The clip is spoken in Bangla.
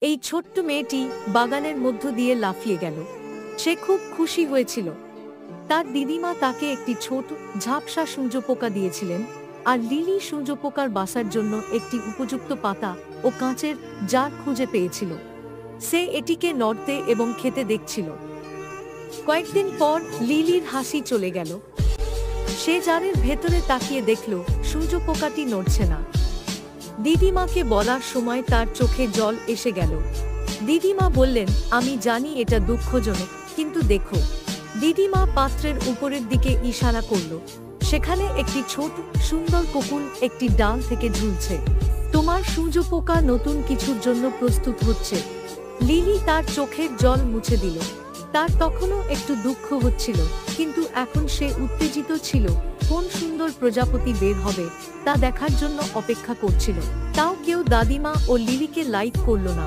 এই ছোট্ট মেয়েটি বাগানের মধ্য দিয়ে লাফিয়ে গেল। সে খুব খুশি হয়েছিল। তার দিদিমা তাকে একটি ছোট ঝাপসা সূর্যপোকা দিয়েছিলেন, আর লিলি সূর্যপোকার বাসার জন্য একটি উপযুক্ত পাতা ও কাঁচের জার খুঁজে পেয়েছিল। সে এটিকে নড়তে এবং খেতে দেখছিল। কয়েকদিন পর লিলির হাসি চলে গেল। সে জারের ভেতরে তাকিয়ে দেখল সূর্যপোকাটি নড়ছে না। দিদিমাকে বলার সময় তার চোখে জল এসে গেল। দিদিমা বললেন, আমি জানি এটা দুঃখজনক, কিন্তু দেখো। দিদিমা পাত্রের উপরের দিকে ইশারা করল। সেখানে একটি ছোট সুন্দর কোকুল একটি ডাল থেকে ঝুলছে। তোমার সূর্যপোকা নতুন কিছুর জন্য প্রস্তুত হচ্ছে। লিলি তার চোখের জল মুছে দিল। তার তখনও একটু দুঃখ হচ্ছিল, কিন্তু এখন সে উত্তেজিত ছিল। কোন সুন্দর প্রজাপতি বের হবে তা দেখার জন্য অপেক্ষা করছিল। তাও কেউ দাদিমা ও লিলিকে লাইক করল না।